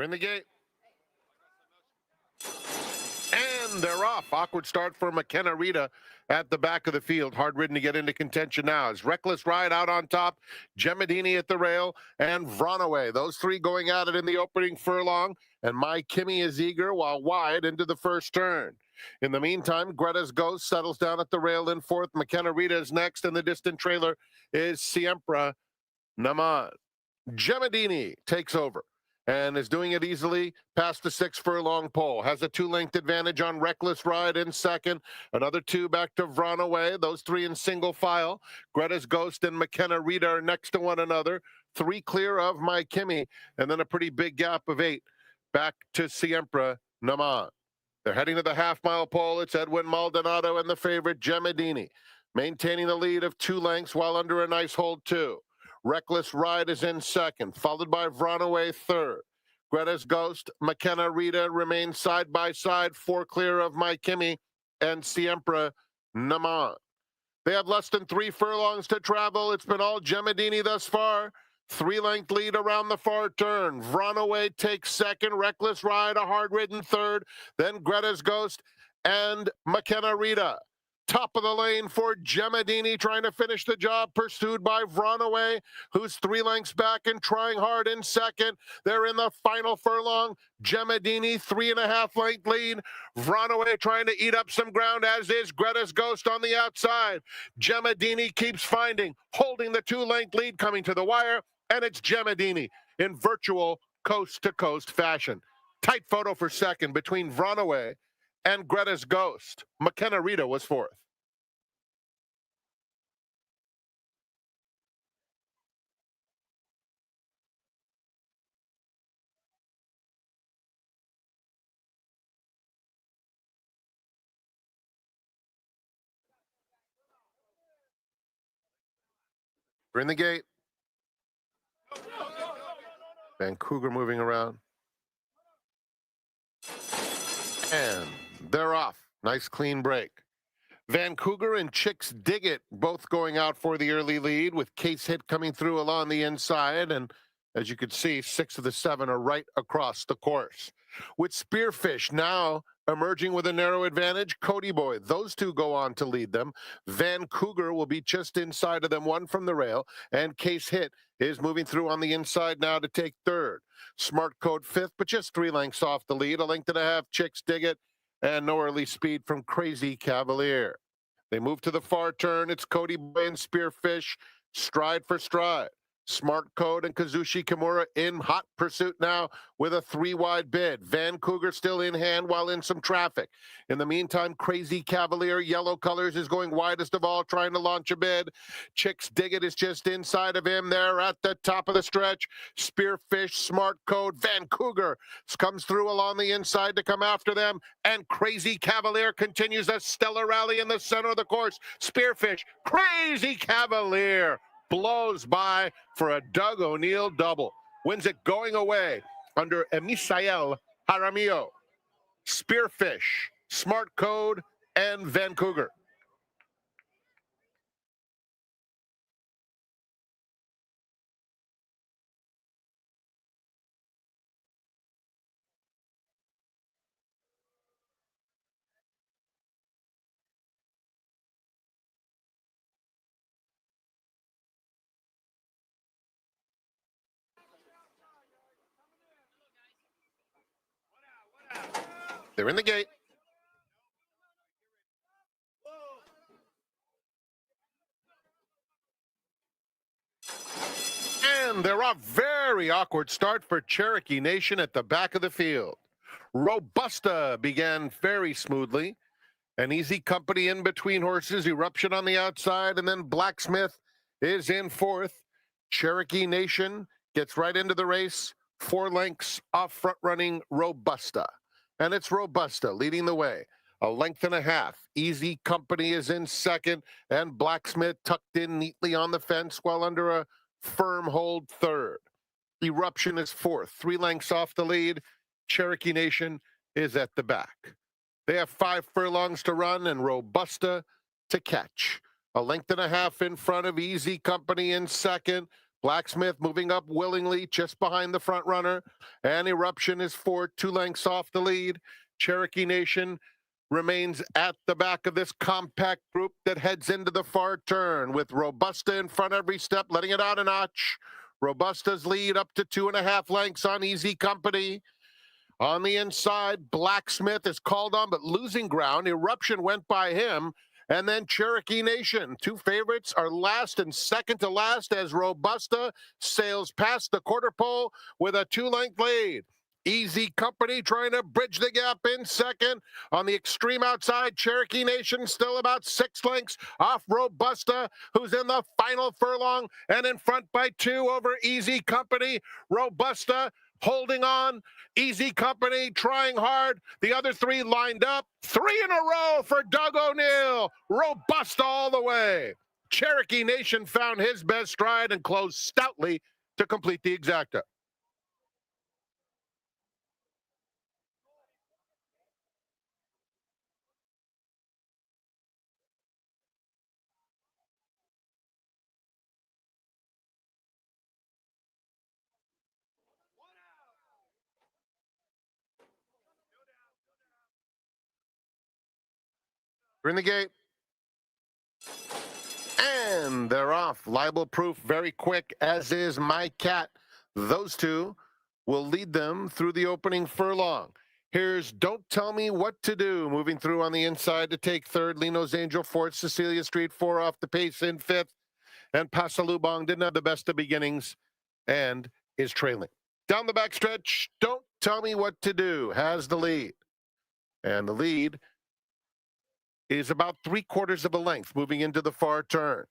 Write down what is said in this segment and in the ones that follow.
They're in the gate. And they're off. Awkward start for McKenna Rita at the back of the field. Hard ridden to get into contention now. As Reckless Ride out on top, Gemmadini at the rail, and Vronaway. Those three going at it in the opening furlong. And My Kimmy is eager while wide into the first turn. In the meantime, Greta's Ghost settles down at the rail in fourth. McKenna Rita is next, and the distant trailer is Siempre Naman. Gemmadini takes over and is doing it easily past the 6 furlong pole. Has a 2-length advantage on Reckless Ride in second. Another 2 back to Vronaway. Those 3 in single file. Greta's Ghost and McKenna Rita are next to one another. 3 clear of My Kimmy, and then a pretty big gap of 8 back to Siempre Naman. They're heading to the half-mile pole. It's Edwin Maldonado and the favorite Gemmadini, maintaining the lead of 2 lengths while under a nice hold, too. Reckless Ride is in second, followed by Vronaway third. Greta's Ghost, McKenna Rita remain side by side, 4 clear of My Kimmy and Siempre Naman. They have less than 3 furlongs to travel. It's been all Gemmadini thus far. 3-length lead around the far turn. Vronaway takes second. Reckless Ride, a hard-ridden third. Then Greta's Ghost and McKenna Rita. Top of the lane for Gemmadini, trying to finish the job, pursued by Vronaway, who's 3 lengths back and trying hard in second. They're in the final furlong. Gemmadini, 3.5 length lead. Vronaway trying to eat up some ground, as is Greta's Ghost on the outside. Gemmadini keeps holding the 2-length lead, coming to the wire, and it's Gemmadini in virtual coast-to-coast fashion. Tight photo for second between Vronaway and Greta's Ghost. McKenna Rita was fourth. We're in the gate. Vancouver moving around. And they're off. Nice clean break. Vancouver and Chicks Dig It both going out for the early lead, with Case Hit coming through along the inside. And as you can see, 6 of the 7 are right across the course. With Spearfish now emerging with a narrow advantage, Cody Boy, those 2 go on to lead them. Vancouver will be just inside of them, 1 from the rail, and Case Hit is moving through on the inside now to take third. Smart Code 5th, but just 3 lengths off the lead. 1.5 lengths, Chicks Dig It, and no early speed from Crazy Cavalier. They move to the far turn. It's Cody Boy and Spearfish, stride for stride. Smart Code and Kazushi Kimura in hot pursuit now with a 3-wide bid. Vancouver still in hand while in some traffic. In the meantime, Crazy Cavalier, yellow colors, is going widest of all, trying to launch a bid. Chicks Dig It is just inside of him there at the top of the stretch. Spearfish, Smart Code, Vancouver comes through along the inside to come after them. And Crazy Cavalier continues a stellar rally in the center of the course. Spearfish, Crazy Cavalier blows by for a Doug O'Neill double. Wins it going away under Emisael Jaramillo. Spearfish, Smart Code, and Vancouver. They're in the gate. And they're off. Very awkward start for Cherokee Nation at the back of the field. Robusta began very smoothly. An Easy Company in between horses. Eruption on the outside. And then Blacksmith is in fourth. Cherokee Nation gets right into the race. 4 lengths off front-running Robusta. And it's Robusta leading the way. 1.5 lengths. Easy Company is in second. And Blacksmith tucked in neatly on the fence while under a firm hold third. Eruption is fourth. 3 lengths off the lead. Cherokee Nation is at the back. They have 5 furlongs to run and Robusta to catch. 1.5 lengths in front of Easy Company in second. Blacksmith moving up willingly just behind the front runner. And Eruption is 2 lengths off the lead. Cherokee Nation remains at the back of this compact group that heads into the far turn with Robusta in front every step, letting it out a notch. Robusta's lead up to 2.5 lengths on Easy Company. On the inside, Blacksmith is called on, but losing ground. Eruption went by him. And then Cherokee Nation. 2 favorites are last and second to last as Robusta sails past the quarter pole with a 2-length lead. Easy Company trying to bridge the gap in second. On the extreme outside, Cherokee Nation still about 6 lengths off Robusta, who's in the final furlong and in front by 2 over Easy Company. Robusta holding on. Easy Company trying hard. The other 3 lined up. 3 in a row for Doug O'Neill. Robusta all the way. Cherokee Nation found his best stride and closed stoutly to complete the exacta. We're in the gate. And they're off. Libel proof very quick, as is My Cat. Those 2 will lead them through the opening furlong. Here's Don't Tell Me What to Do, moving through on the inside to take third. Lino's Angel fourth. Cecilia Street 4 off the pace in fifth. And Pasalubong didn't have the best of beginnings and is trailing. Down the backstretch, Don't Tell Me What to Do has the lead. And the lead is about 3/4 of a length moving into the far turn,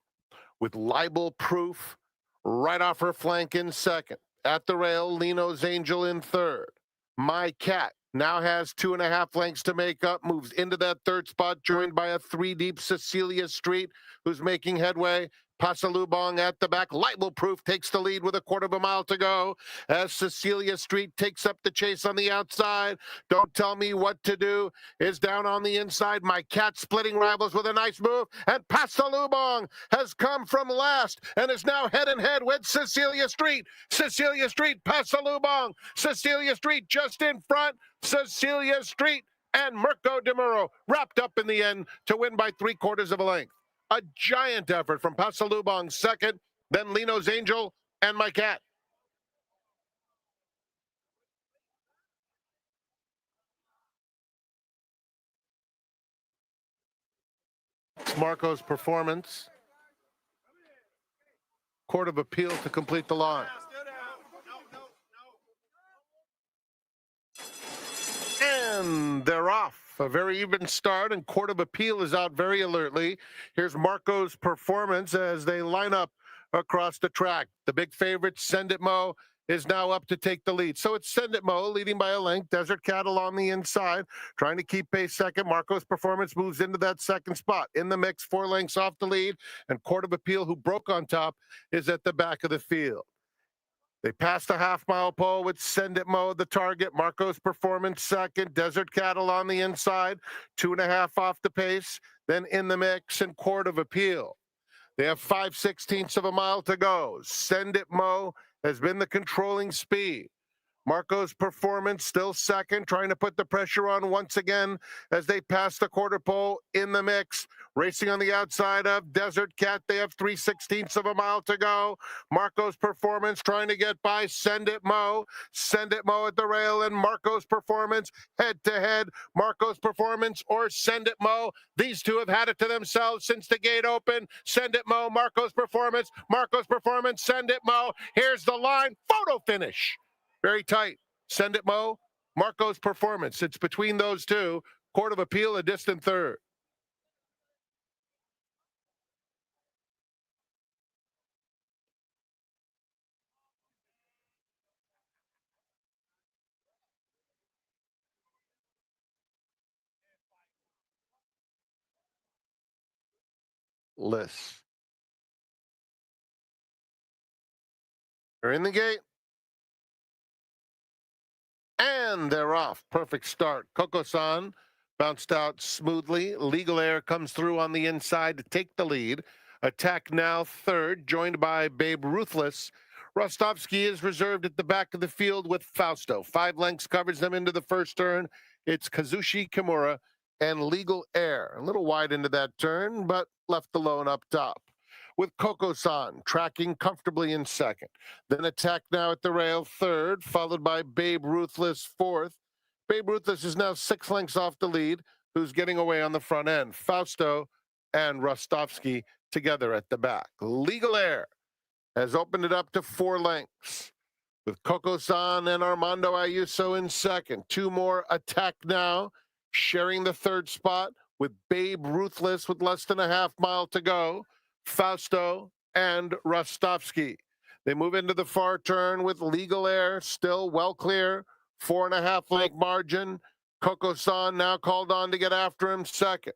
with Libel proof right off her flank in second. At the rail, Lino's Angel in third. My Cat now has 2.5 lengths to make up, moves into that third spot, joined by a 3 deep Cecilia Street, who's making headway. Pasalubong at the back. Libel proof takes the lead with 1/4 mile to go as Cecilia Street takes up the chase on the outside. Don't Tell Me What to Do is down on the inside. My Cat splitting rivals with a nice move. And Pasalubong has come from last and is now head and head with Cecilia Street. Cecilia Street, Pasalubong. Cecilia Street just in front. Cecilia Street and Mirko de Muro wrapped up in the end to win by 3/4 of a length. A giant effort from Pasalubong second, then Lino's Angel and My Cat. It's Marco's Performance. Court of Appeal to complete the line. And they're off. A very even start, and Court of Appeal is out very alertly. Here's Marco's Performance as they line up across the track. The big favorite, Send It Mo, is now up to take the lead. So it's Send It Mo leading by a length. Desert Cattle on the inside, trying to keep pace second. Marco's Performance moves into that second spot. In the mix, 4 lengths off the lead. And Court of Appeal, who broke on top, is at the back of the field. They passed the half-mile pole with Send It Mo, the target. Marco's Performance second. Desert Cattle on the inside. 2.5 off the pace. Then in the mix and Court of Appeal. They have 5/16 of a mile to go. Send It Mo has been the controlling speed. Marco's Performance still second, trying to put the pressure on once again as they pass the quarter pole in the mix. Racing on the outside of Desert Cat. They have 3/16 of a mile to go. Marco's Performance trying to get by Send It Mo. Send It Mo at the rail and Marco's Performance head to head. Marco's Performance or Send It Mo. These 2 have had it to themselves since the gate opened. Send It Mo, Marco's Performance. Marco's Performance, Send It Mo. Here's the line. Photo finish. Very tight. Send It Mo, Marco's Performance. It's between those 2. Court of Appeal, a distant third. Lists. They're in the gate. And they're off. Perfect start. Coco-san bounced out smoothly. Legal Air comes through on the inside to take the lead. Attack Now third, joined by Babe Ruthless Rostovsky is reserved at the back of the field with Fausto. 5 lengths covers them into the first turn. It's Kazushi Kimura and Legal Air. A little wide into that turn, but left alone up top. With Coco-san tracking comfortably in second. Then Attack Now at the rail, third, followed by Babe Ruthless, fourth. Babe Ruthless is now 6 lengths off the lead, who's getting away on the front end. Fausto and Rostovsky together at the back. Legal Air has opened it up to 4 lengths, with Coco-san and Armando Ayuso in second. 2 more Attack Now, sharing the third spot with Babe Ruthless with less than a half mile to go. Fausto and Rostovsky. They move into the far turn with Legal Air still well clear, 4.5 length margin. Coco-san now called on to get after him second.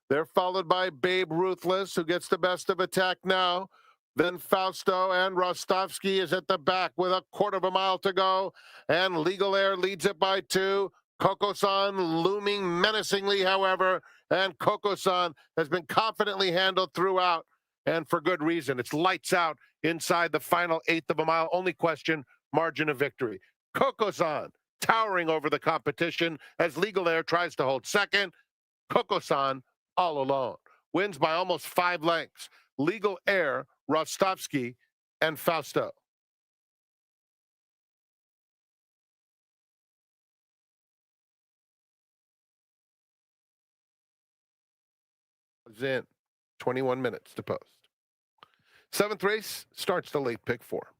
They're followed by Babe Ruthless, who gets the best of Attack Now. Then Fausto and Rostovsky is at the back with a quarter of a mile to go, and Legal Air leads it by 2. Coco-san looming menacingly, however, and Coco-san has been confidently handled throughout, and for good reason. It's lights out inside the final 1/8 of a mile. Only question, margin of victory. Coco-san towering over the competition as Legal Air tries to hold second. Coco-san all alone wins by almost 5 lengths. Legal Air, Rostovsky, and Fausto. In 21 minutes to post. 7th race starts the late pick 4.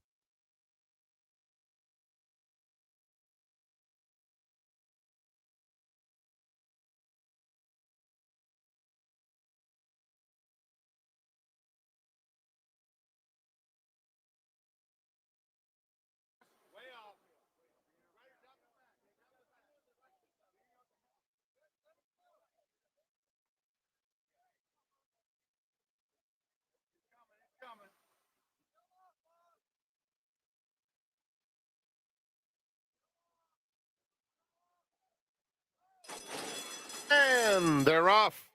And they're off.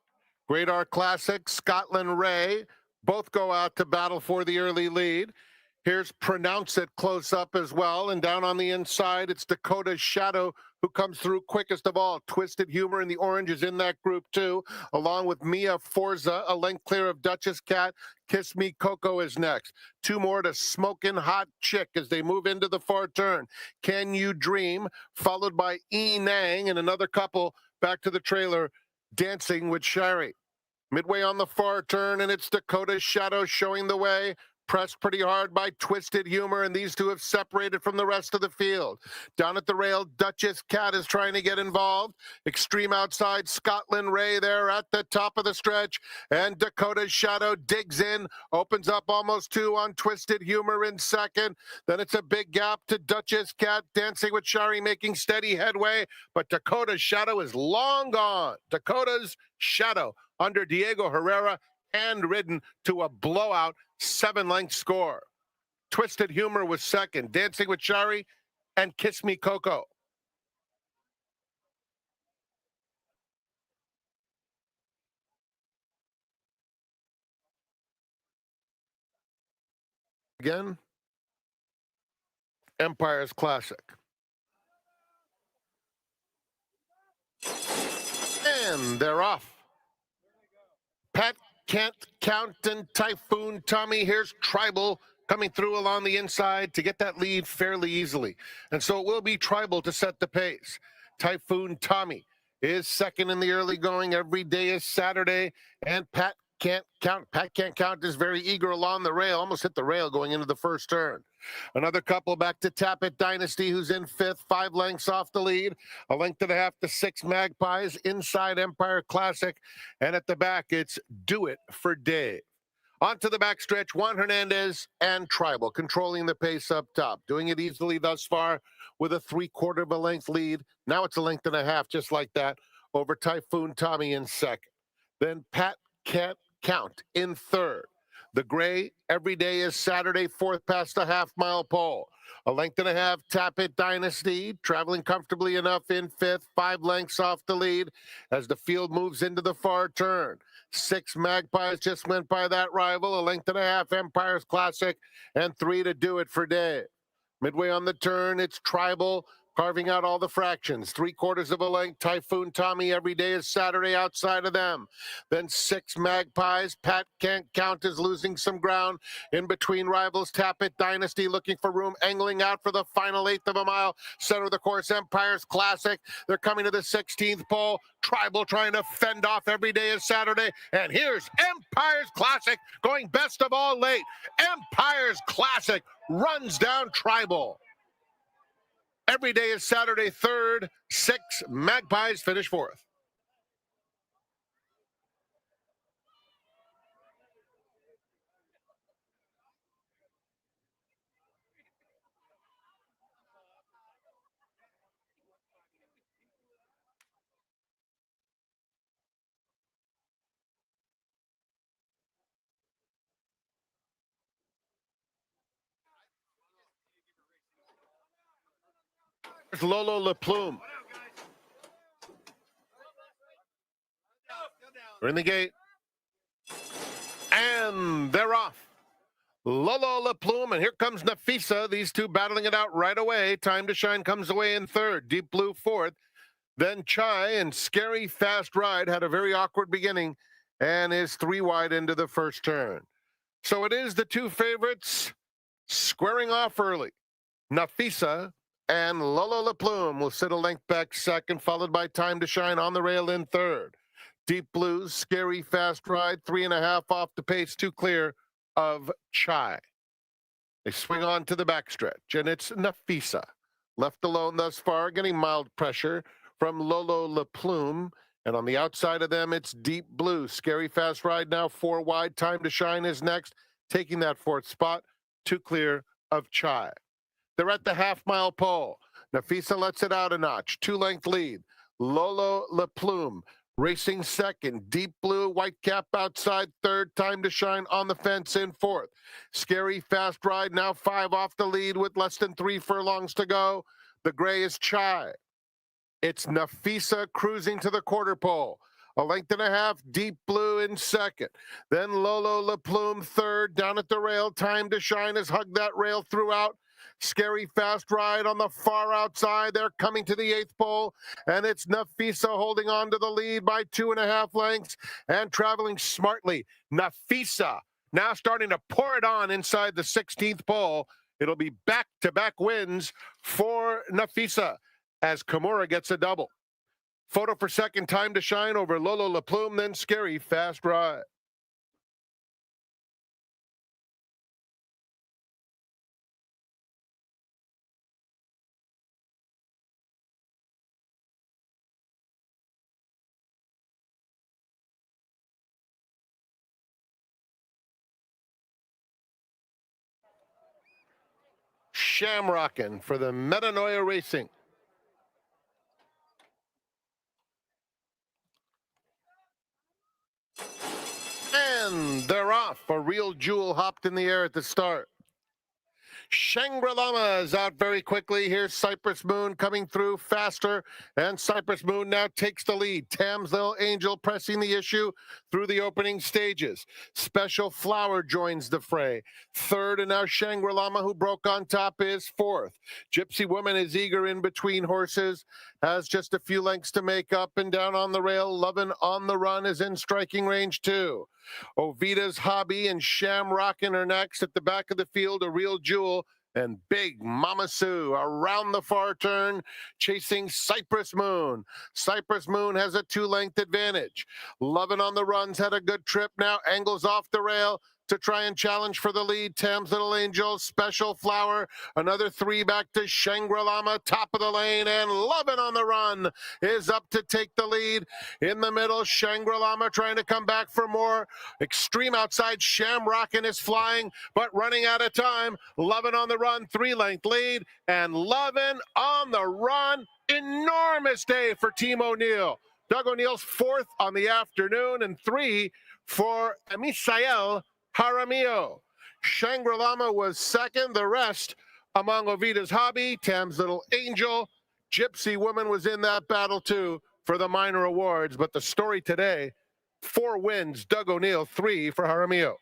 Great Art Classic, Scotland Ray, both go out to battle for the early lead. Here's Pronounce It close up as well. And down on the inside, it's Dakota's Shadow who comes through quickest of all. Twisted Humor in the orange is in that group too, along with Mia Forza, a length clear of Duchess Cat. Kiss Me Coco is next. 2 more to Smokin' Hot Chick as they move into the far turn. Can You Dream, followed by E Nang and another couple back to the trailer, Dancing with Sherry. Midway on the far turn, and it's Dakota's Shadow showing the way. Pressed pretty hard by Twisted Humor, and these two have separated from the rest of the field. Down at the rail, Duchess Cat is trying to get involved. Extreme outside, Scotland Ray there at the top of the stretch, and Dakota's Shadow digs in, opens up almost 2 on Twisted Humor in second. Then it's a big gap to Duchess Cat, Dancing with Shari making steady headway, but Dakota's Shadow is long gone. Dakota's Shadow under Diego Herrera, hand-ridden to a blowout 7-length score. Twisted Humor was second, Dancing with Shari and Kiss Me Coco. Again, Empire's Classic. And they're off. Pat Can't Count and Typhoon Tommy. Here's Tribal coming through along the inside to get that lead fairly easily. And so it will be Tribal to set the pace. Typhoon Tommy is second in the early going. Every day is Saturday. And Pat Can't Count. Pat Can't Count is very eager along the rail. Almost hit the rail going into the first turn. Another couple back to Tap It Dynasty, who's in 5th, 5 lengths off the lead. A length and a half to 6 Magpies inside Empire Classic. And at the back, it's Do It for Dave. Onto the backstretch, Juan Hernandez and Tribal controlling the pace up top. Doing it easily thus far with a 3/4 of a length lead. Now it's a length and a half, just like that, over Typhoon Tommy in second. Then Pat Can't Count in third. The gray, Every Day is Saturday, 4th past the half-mile pole. A length and a half, Tap It Dynasty, traveling comfortably enough in 5th, 5 lengths off the lead as the field moves into the far turn. 6 Magpies just went by that rival, a length and a half Empire's Classic, and 3 to do it for Dave. Midway on the turn, it's Tribal, carving out all the fractions. 3/4 of a length, Typhoon Tommy, every day is Saturday outside of them. Then 6 Magpies, Pat Can't Count is losing some ground. In between rivals, Tap It Dynasty looking for room, angling out for the final 1/8 of a mile. Center of the course, Empire's Classic. They're coming to the 16th pole. Tribal trying to fend off every day is Saturday. And here's Empire's Classic going best of all late. Empire's Classic runs down Tribal. Every day is Saturday, 3rd. 6 Magpies finish 4th. There's Lolo Le Plume. We're in the gate. And they're off. Lolo Le Plume, and here comes Nafisa. These two battling it out right away. Time to Shine comes away in 3rd. Deep Blue 4th. Then Chai and Scary Fast Ride had a very awkward beginning and is 3 wide into the first turn. So it is the 2 favorites squaring off early. Nafisa and Lolo Le Plume will sit a length back 2nd, followed by Time to Shine on the rail in 3rd. Deep Blues, Scary Fast Ride, 3.5 off the pace, 2 clear of Chai. They swing on to the backstretch, and it's Nafisa. Left alone thus far, getting mild pressure from Lolo Le Plume. And on the outside of them, it's Deep Blue. Scary Fast Ride now 4 wide. Time to Shine is next, taking that 4th spot, 2 clear of Chai. They're at the half-mile pole. Nafisa lets it out a notch. 2-length lead. Lolo Le Plume racing 2nd. Deep Blue, White Cap outside 3rd. Time to Shine on the fence in 4th. Scary Fast Ride now 5 off the lead with less than 3 furlongs to go. The gray is Chai. It's Nafisa cruising to the quarter pole. A length and a half, Deep Blue in 2nd. Then Lolo Le Plume 3rd. Down at the rail, Time to Shine has hugged that rail throughout. Scary Fast Ride on the far outside. They're coming to the 8th pole, and it's Nafisa holding on to the lead by 2.5 lengths and traveling smartly. Nafisa now starting to pour it on inside the 16th pole. It'll be back-to-back wins for Nafisa as Kimura gets a double. Photo for 2nd, Time to Shine over Lolo Le Plume, then Scary Fast Ride. Shamrockin' for the Metanoia Racing. And they're off. A real jewel hopped in the air at the start. Shangri-La is out very quickly. Here's Cypress Moon coming through faster, and Cypress Moon now takes the lead. Tam's Little Angel pressing the issue through the opening stages. Special Flower joins the fray. 3rd, and now Shangri-La, who broke on top, is 4th. Gypsy Woman is eager in between horses, has just a few lengths to make up and down on the rail. Lovin' on the Run is in striking range too. Ovida's Hobby and Shamrockin' are next. At the back of the field, a real jewel and Big Mama Sue around the far turn, chasing Cypress Moon. Cypress Moon has a 2-length advantage. Lovin' on the Run's had a good trip, now angles off the rail to try and challenge for the lead. Tam's Little Angel, Special Flower, another 3 back to Shangri-La, top of the lane, and Lovin' on the Run is up to take the lead. In the middle, Shangri-La trying to come back for more. Extreme outside, Shamrockin' is flying, but running out of time. Lovin' on the Run, 3-length lead, and Lovin' on the Run, enormous day for Team O'Neill. Doug O'Neill's 4th on the afternoon, and 3 for Misael Jaramillo. Shangri-La was 2nd. The rest among Ovida's Hobby, Tam's Little Angel, Gypsy Woman was in that battle too for the minor awards. But the story today, 4 wins, Doug O'Neill, 3 for Jaramillo.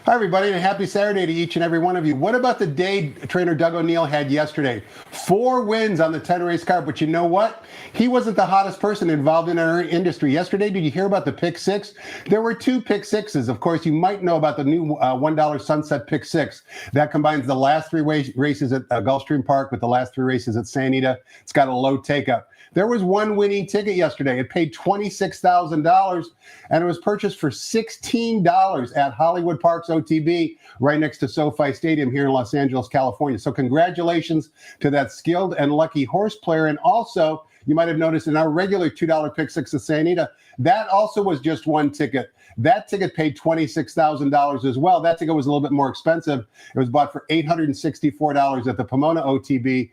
Hi, everybody, and a happy Saturday to each and every one of you. What about the day trainer Doug O'Neill had yesterday? 4 wins on the 10-race card, but you know what? He wasn't the hottest person involved in our industry. Yesterday, did you hear about the pick six? There were 2 pick sixes. Of course, you might know about the new $1 Sunset pick six. That combines the last 3 races at Gulfstream Park with the last 3 races at Santa Anita. It's got a low take-up. There was one winning ticket yesterday. It paid $26,000, and it was purchased for $16 at Hollywood Park's OTB, right next to SoFi Stadium here in Los Angeles, California. So congratulations to that skilled and lucky horse player. And also, you might have noticed in our regular $2 pick six at Santa Anita, that also was just one ticket. That ticket paid $26,000 as well. That ticket was a little bit more expensive. It was bought for $864 at the Pomona OTB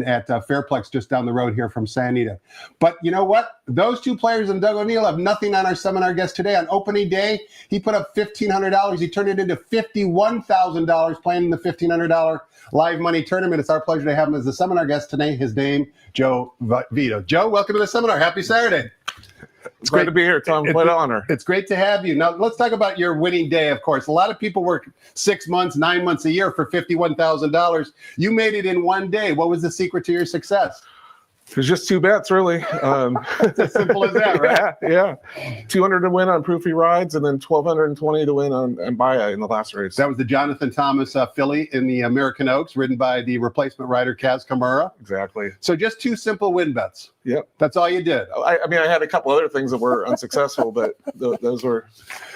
at Fairplex, just down the road here from Santa Anita. But you know what? Those 2 players and Doug O'Neill have nothing on our seminar guest today. On opening day, he put up $1,500. He turned it into $51,000 playing in the $1,500 live money tournament. It's our pleasure to have him as the seminar guest today. His name, Joe Vida. Joe, welcome to the seminar. Happy Saturday. It's great to be here, Tom. What an honor. It's great to have you. Now, let's talk about your winning day, of course. A lot of people work 6 months, 9 months, a year for $51,000. You made it in one day. What was the secret to your success? It was just 2 bets, really. It's as simple as that, right? Yeah. 200 to win on Proofy Rides, and then 1,220 to win on Mbaya in the last race. That was the Jonathan Thomas filly in the American Oaks, ridden by the replacement rider Kaz Kamara. Exactly. So just 2 simple win bets. Yep. That's all you did. I mean, I had a couple other things that were unsuccessful, but those were.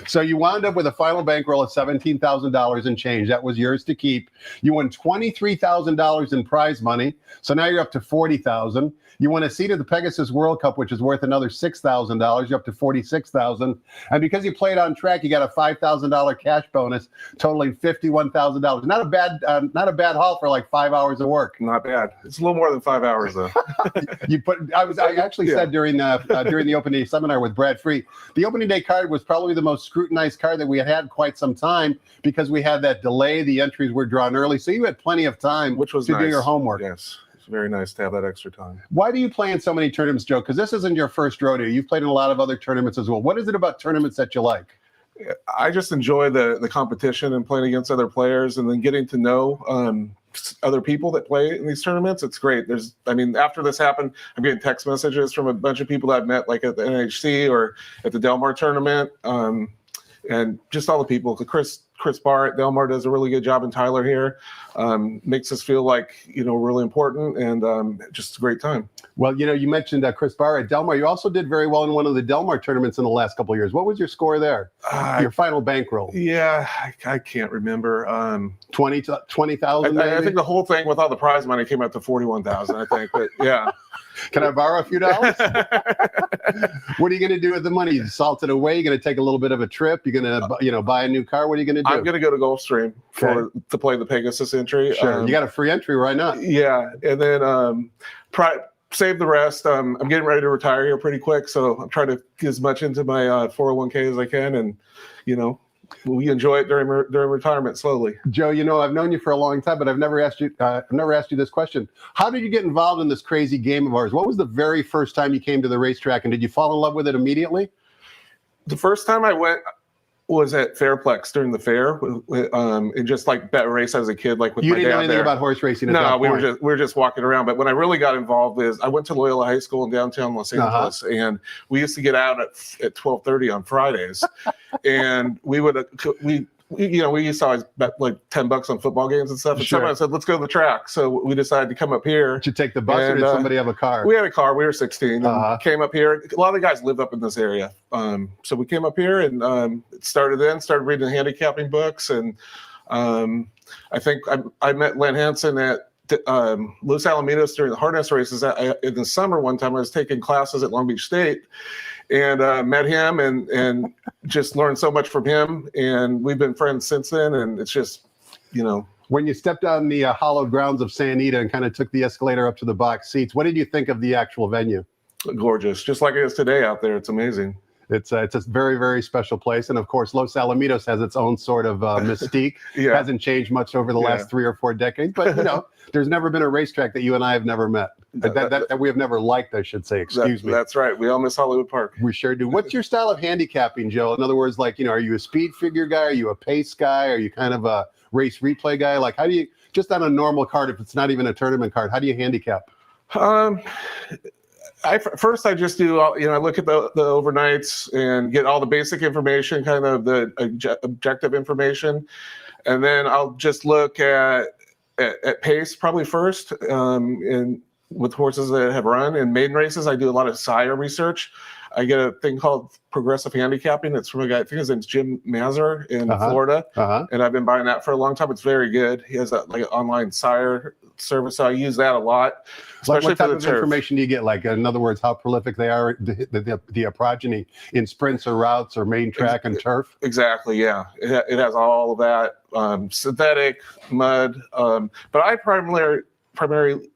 So you wound up with a final bankroll of $17,000 and change. That was yours to keep. You won $23,000 in prize money. So now you're up to $40,000. You won a seat at the Pegasus World Cup, which is worth another $6,000. You're up to $46,000. And because you played on track, you got a $5,000 cash bonus, totaling $51,000. Not a bad haul for like 5 hours of work. Not bad. It's a little more than 5 hours, though. I actually said during the opening day seminar with Brad Free, the opening day card was probably the most scrutinized card that we had quite some time because we had that delay. The entries were drawn early, so you had plenty of time to do your homework. Yes. Very nice to have that extra time. Why do you play in so many tournaments, Joe? Because this isn't your first rodeo. You've played in a lot of other tournaments as well. What is it about tournaments that you like? I just enjoy the competition and playing against other players, and then getting to know other people that play in these tournaments. It's great. After this happened, I'm getting text messages from a bunch of people that I've met, like at the NHC or at the Del Mar tournament, and just all the people. Chris Barr at Del Mar does a really good job, and Tyler here makes us feel like, really important, and just a great time. Well, you mentioned Chris Barr at Del Mar. You also did very well in one of the Del Mar tournaments in the last couple of years. What was your score there? Your final bankroll? Yeah, I can't remember. 20,000. I think the whole thing with all the prize money came out to 41,000. I think, but yeah. Can I borrow a few dollars? What are you going to do with the money? You salt it away? You're going to take a little bit of a trip? You're going to, buy a new car? What are you going to do? I'm going to go to Gulfstream to play the Pegasus entry. Sure. You got a free entry. Why not? Yeah. And then save the rest. I'm getting ready to retire here pretty quick, so I'm trying to get as much into my 401k as I can, and we enjoy it during retirement slowly. Joe, I've known you for a long time, but I've never asked you this question. How did you get involved in this crazy game of ours? What was the very first time you came to the racetrack, and did you fall in love with it immediately? The first time I went was at Fairplex during the fair, and just like bet race as a kid, like with my dad. You didn't know anything about horse racing at that point? No, we were just walking around. But when I really got involved is I went to Loyola High School in downtown Los Angeles, and we used to get out at 12:30 on Fridays, and we used to always bet like $10 on football games and stuff. And someone said, "Let's go to the track." So we decided to come up here. Did you take the bus, or did somebody have a car? We had a car. We were 16. And came up here. A lot of the guys lived up in this area, so we came up here and started reading the handicapping books. And I think I met Len Hansen at Los Alamitos during the harness races in the summer. One time I was taking classes at Long Beach State. And met him and just learned so much from him. And we've been friends since then. And it's just, When you stepped on the hallowed grounds of San Anita and kind of took the escalator up to the box seats, what did you think of the actual venue? Gorgeous. Just like it is today out there. It's amazing. It's a very, very special place. And of course, Los Alamitos has its own sort of mystique. Yeah. It hasn't changed much over the last 3 or 4 decades. But, there's never been a racetrack that you and I have never met. That we have never liked, I should say. Excuse me. That's right. We all miss Hollywood Park. We sure do. What's your style of handicapping, Joe? In other words, like, are you a speed figure guy? Are you a pace guy? Are you kind of a race replay guy? Like, how do you, just on a normal card, if it's not even a tournament card, how do you handicap? First, I just do, I look at the overnights and get all the basic information, kind of the objective information. And then I'll just look at pace probably first, and with horses that have run. In maiden races, I do a lot of sire research. I get a thing called progressive handicapping. It's from a guy, I think his name's Jim Mazur in Florida. And I've been buying that for a long time. It's very good. He has an online sire service, so I use that a lot. Especially what type of information do you get? Like, in other words, how prolific they are, the progeny in sprints or routes or main track and turf? Exactly, yeah. It has all of that, synthetic, mud. But I primarily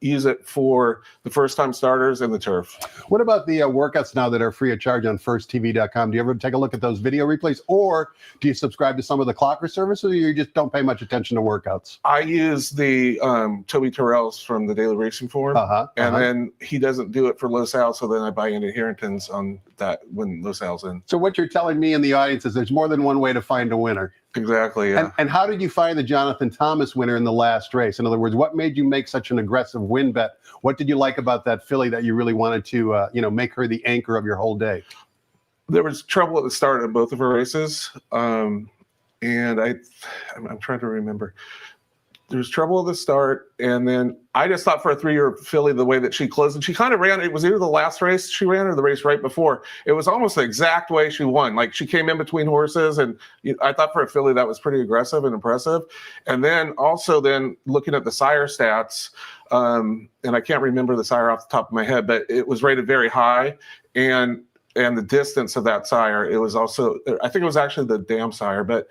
use it for the first-time starters and the turf. What about the workouts now that are free of charge on firsttv.com? Do you ever take a look at those video replays, or do you subscribe to some of the clocker services, or you just don't pay much attention to workouts? I use the Toby Terrell's from the Daily Racing Form, and then he doesn't do it for Los Al, so then I buy into Harrington's on that when Los Al's in. So what you're telling me and the audience is there's more than one way to find a winner. Exactly, yeah. And how did you find the Jonathan Thomas winner in the last race? In other words, what made you make such an aggressive win bet? What did you like about that filly that you really wanted to, make her the anchor of your whole day? There was trouble at the start of both of her races, and I'm trying to remember. There was trouble at the start, and then I just thought for a 3-year filly, the way that she closed, and she kind of ran, it was either the last race she ran or the race right before. It was almost the exact way she won. Like, she came in between horses, and I thought for a filly that was pretty aggressive and impressive. And then also looking at the sire stats, and I can't remember the sire off the top of my head, but it was rated very high, and the distance of that sire, it was also, I think it was actually the dam sire, but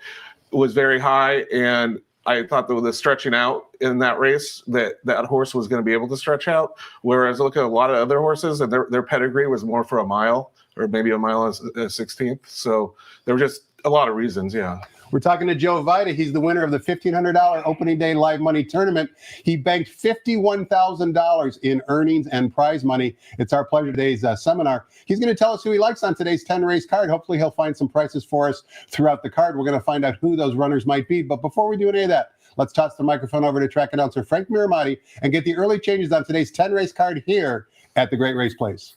it was very high, and I thought that with the stretching out in that race, that horse was going to be able to stretch out. Whereas I look at a lot of other horses, and their pedigree was more for a mile, or maybe a mile and a 16th. So there were just a lot of reasons, yeah. We're talking to Joe Vida. He's the winner of the $1,500 opening day live money tournament. He banked $51,000 in earnings and prize money. It's our pleasure today's seminar. He's going to tell us who he likes on today's 10-race card. Hopefully he'll find some prices for us throughout the card. We're going to find out who those runners might be. But before we do any of that, let's toss the microphone over to track announcer Frank Miramati and get the early changes on today's 10-race card here at the Great Race Place.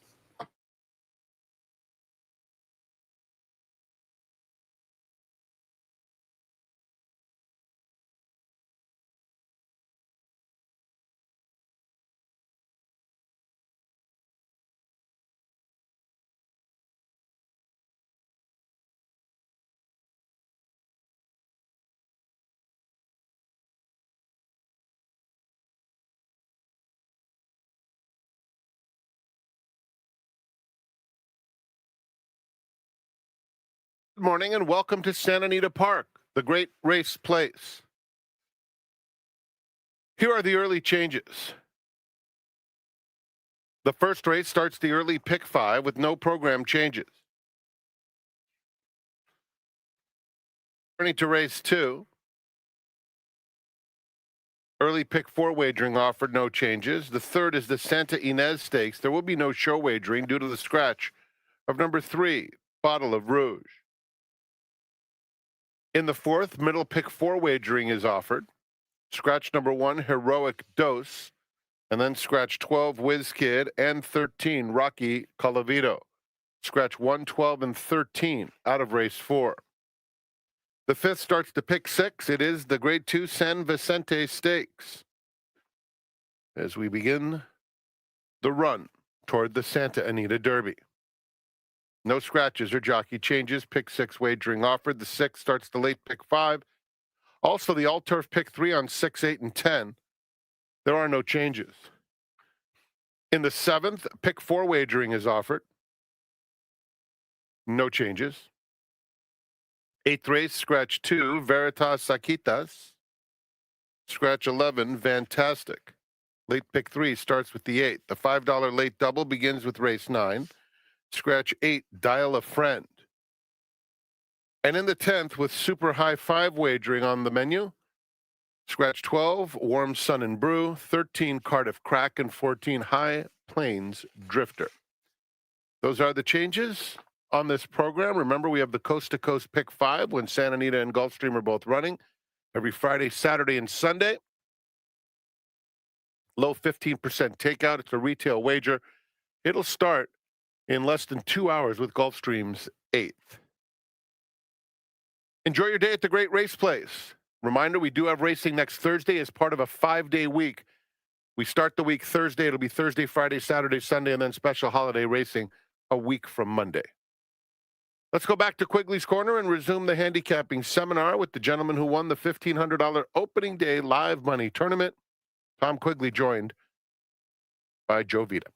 Good morning and welcome to Santa Anita Park, the Great Race Place. Here are the early changes. The first race starts the early pick 5 with no program changes. Turning to race 2. Early pick 4 wagering offered, no changes. The third is the Santa Ynez Stakes. There will be no show wagering due to the scratch of number 3, Bottle of Rouge. In the fourth, middle pick 4 wagering is offered. Scratch number 1, Heroic Dose, and then scratch 12, Whiz Kid, and 13, Rocky Colavito. Scratch 1, 12, and 13 out of race 4. The fifth starts to pick 6. It is the Grade 2 San Vicente Stakes. As we begin the run toward the Santa Anita Derby. No scratches or jockey changes. Pick 6 wagering offered. The 6th starts the late pick 5. Also the all-turf pick 3 on 6, 8, and 10. There are no changes. In the 7th, pick 4 wagering is offered. No changes. 8th race, scratch 2, Veritas Saquitas. Scratch 11, Fantastic. Late pick 3 starts with the 8th. The $5 late double begins with race 9. Scratch 8, Dial a Friend. And in the 10th, with super high 5 wagering on the menu, scratch 12, Warm Sun and Brew, 13, Cardiff Crack, and 14, High Plains Drifter. Those are the changes on this program. Remember, we have the Coast to Coast Pick 5 when Santa Anita and Gulfstream are both running every Friday, Saturday, and Sunday. Low 15% takeout. It's a retail wager. It'll start in less than 2 hours with Gulfstream's 8th. Enjoy your day at the Great Race Place. Reminder, we do have racing next Thursday as part of a 5-day week. We start the week Thursday. It'll be Thursday, Friday, Saturday, Sunday, and then special holiday racing a week from Monday. Let's go back to Quigley's Corner and resume the handicapping seminar with the gentleman who won the $1,500 opening day live money tournament. Tom Quigley, joined by Joe Vida.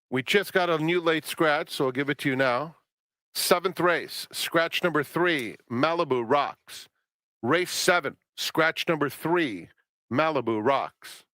We just got a new late scratch, so I'll give it to you now. 7th race, scratch number 3, Malibu Rocks. Race 7, scratch number 3, Malibu Rocks.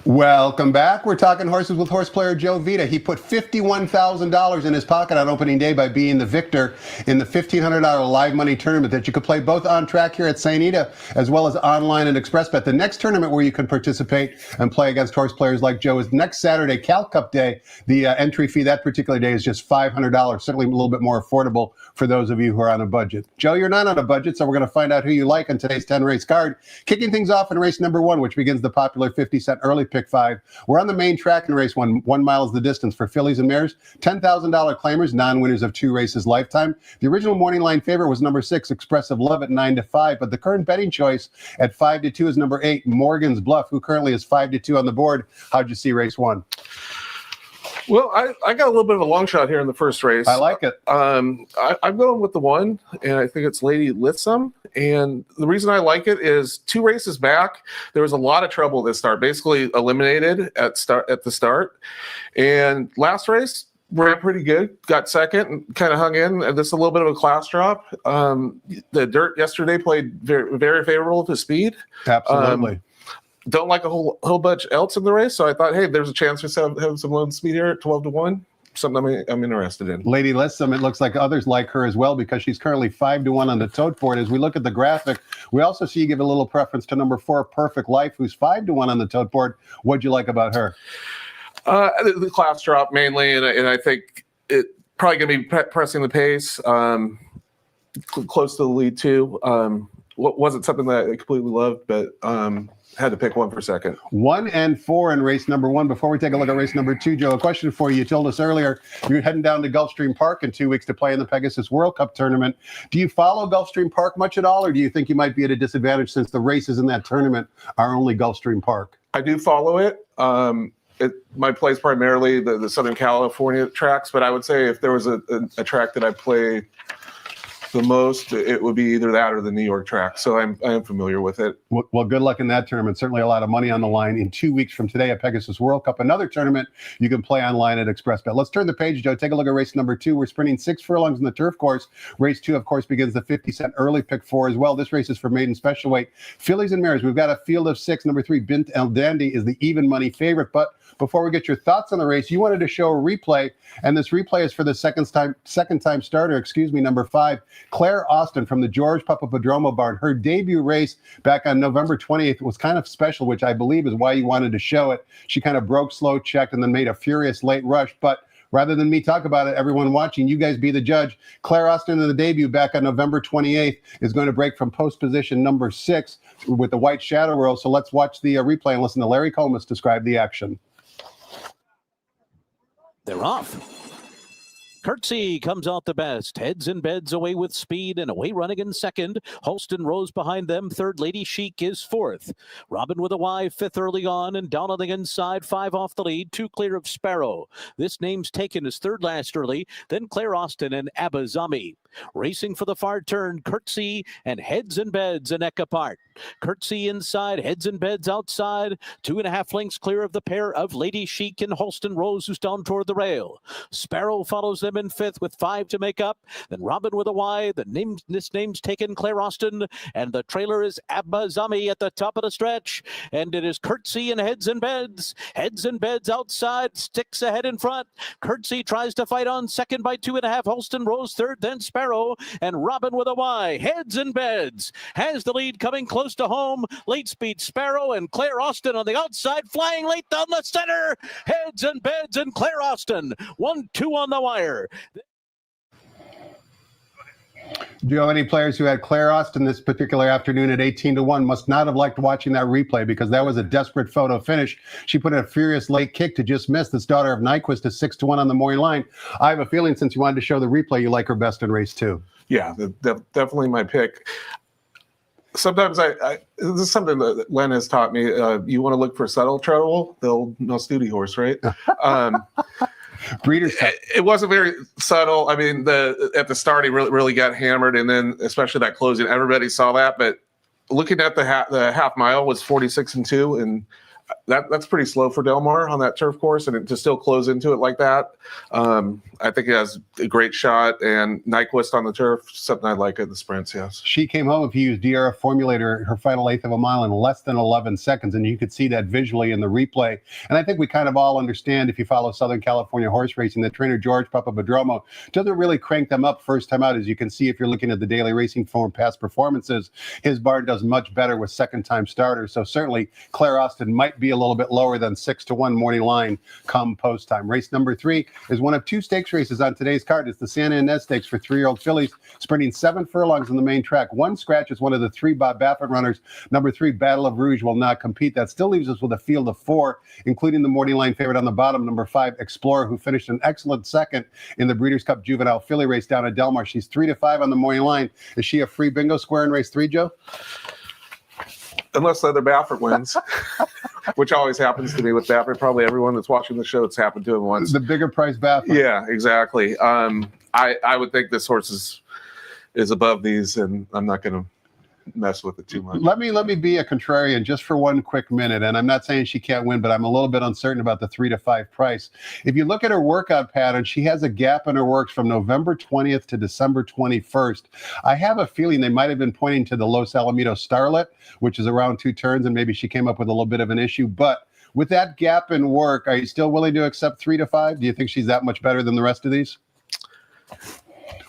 Welcome back. We're talking horses with horse player Joe Vida. He put $51,000 in his pocket on opening day by being the victor in the $1,500 live money tournament that you could play both on track here at St. Anita as well as online at ExpressBet. The next tournament where you can participate and play against horse players like Joe is next Saturday, Cal Cup Day. The entry fee that particular day is just $500, certainly a little bit more affordable for those of you who are on a budget. Joe, you're not on a budget, so we're going to find out who you like on today's 10-race card. Kicking things off in race number 1, which begins the popular 50-cent early pick 5. We're on the main track in race 1. 1 mile is the distance for fillies and mares. $10,000 claimers, non-winners of 2 races lifetime. The original morning line favorite was number 6, Expressive Love at 9-5, but the current betting choice at 5-2 is number 8, Morgan's Bluff, who currently is 5-2 on the board. How'd you see race 1? Well, I got a little bit of a long shot here in the first race. I like it. I'm going with the 1, and I think it's Lady Litsum. And the reason I like it is 2 races back, there was a lot of trouble at this start, basically eliminated at the start. And last race, ran pretty good, got second, and kind of hung in. And this is a little bit of a class drop. The dirt yesterday played very, very favorable to speed. Absolutely. Don't like a whole bunch else in the race, so I thought, hey, there's a chance to have some low speed here at 12-1. Something I'm interested in. Lady Lissum, it looks like others like her as well because she's currently 5-1 on the tote board. As we look at the graphic, we also see you give a little preference to number 4, Perfect Life, who's 5-1 on the tote board. What'd you like about her? The class drop mainly, and I think probably going to be pressing the pace, close to the lead too. Wasn't something that I completely loved, but had to pick one for second. 1 and 4 in race number 1. Before we take a look at race number 2, Joe, a question for you. You told us earlier you're heading down to Gulfstream Park in 2 weeks to play in the Pegasus World Cup tournament. Do you follow Gulfstream Park much at all, or do you think you might be at a disadvantage since the races in that tournament are only Gulfstream Park? I do follow it. My plays primarily the Southern California tracks, but I would say if there was a track that I play the most, it would be either that or the New York track. So I am familiar with it. Well, good luck in that tournament. Certainly a lot of money on the line in 2 weeks from today at Pegasus World Cup. Another tournament you can play online at ExpressBet. Let's turn the page, Joe. Take a look at race number 2. We're sprinting 6 furlongs in the turf course. Race 2, of course, begins the 50-cent early pick 4 as well. This race is for maiden special weight. Fillies and mares. We've got a field of 6. Number 3, Bint El Dandy is the even money favorite. But before we get your thoughts on the race, you wanted to show a replay, and this replay is for the second time starter, number 5, Claire Austin from the George Papadromo barn. Her debut race back on November 28th was kind of special, which I believe is why you wanted to show it. She kind of broke slow, checked, and then made a furious late rush. But rather than me talk about it, everyone watching, you guys be the judge. Claire Austin in the debut back on November 28th is going to break from post position number 6 with the White Shadow Roll. So let's watch the replay and listen to Larry Comas describe the action. They're off. Curtsy comes out the best, heads and beds away with speed and away running in second. Holston Rose behind them. Third, Lady Chic is fourth. Robin with a Y, fifth early on and down on the inside. 5 off the lead, 2 clear of Sparrow. This name's taken as third last early. Then Claire Austin and Abba Zami. Racing for the far turn, Curtsy and Heads and Beds a neck apart. Curtsy inside, Heads and Beds outside. 2.5 lengths clear of the pair of Lady Chic and Holston Rose, who's down toward the rail. Sparrow follows them in fifth with 5 to make up. Then Robin with a Y. This name's taken, Claire Austin. And the trailer is Abba Zami at the top of the stretch. And it is Curtsy and Heads and Beds. Heads and Beds outside, sticks ahead in front. Curtsy tries to fight on second by 2.5. Holston Rose third, then Sparrow. And Robin with a Y. Heads and Beds has the lead coming close to home. Late speed Sparrow and Claire Austin on the outside, flying late down the center. Heads and Beds and Claire Austin. 1-2 on the wire. Do you know any players who had Claire Austin this particular afternoon at 18-1 must not have liked watching that replay, because that was a desperate photo finish. She put in a furious late kick to just miss. This daughter of Nyquist is 6-1 on the morning line. I have a feeling since you wanted to show the replay, you like her best in race 2. Yeah, definitely my pick. Sometimes this is something that Len has taught me. You want to look for subtle trouble, the old no studi horse, right? Breeders' Cup. It wasn't very subtle. I mean, at the start, he really got hammered, and then especially that closing, everybody saw that. But looking at the half mile was 46-2, and that's pretty slow for Del Mar on that turf course, and to still close into it like that, I think it has a great shot. And Nyquist on the turf, something I like at the sprints. Yes, she came home, if you use DRF formulator, her final eighth of a mile in less than 11 seconds, and you could see that visually in the replay. And I think we kind of all understand, if you follow Southern California horse racing, that trainer George Papadromo doesn't really crank them up first time out. As you can see, if you're looking at the daily racing form past performances, his barn does much better with second time starters. So certainly Claire Austin might be a little bit lower than 6-1 morning line come post time. Race number 3 is one of 2 stakes races on today's card. It's the Santa Ynez Stakes for 3-year-old fillies, sprinting 7 furlongs on the main track. 1 scratch is one of the 3 Bob Baffert runners. Number 3, Battle of Rouge, will not compete. That still leaves us with a field of 4, including the morning line favorite on the bottom, number 5, Explorer, who finished an excellent second in the Breeders' Cup Juvenile Filly race down at Del Mar. She's 3-5 on the morning line. Is she a free bingo square in race 3, Joe? Unless the other Baffert wins, which always happens to me with Baffert. Probably everyone that's watching the show, it's happened to him once. The bigger price Baffert. Yeah, exactly. I would think this horse is above these, and I'm not going to mess with it too much. Let me be a contrarian just for 1 quick minute, and I'm not saying she can't win, but I'm a little bit uncertain about the 3-5 price. If you look at her workout pattern, she has a gap in her works from November 20th to December 21st. I have a feeling they might have been pointing to the Los Alamitos Starlet, which is around 2 turns, and maybe she came up with a little bit of an issue. But with that gap in work, are you still willing to accept 3-5? Do you think she's that much better than the rest of these?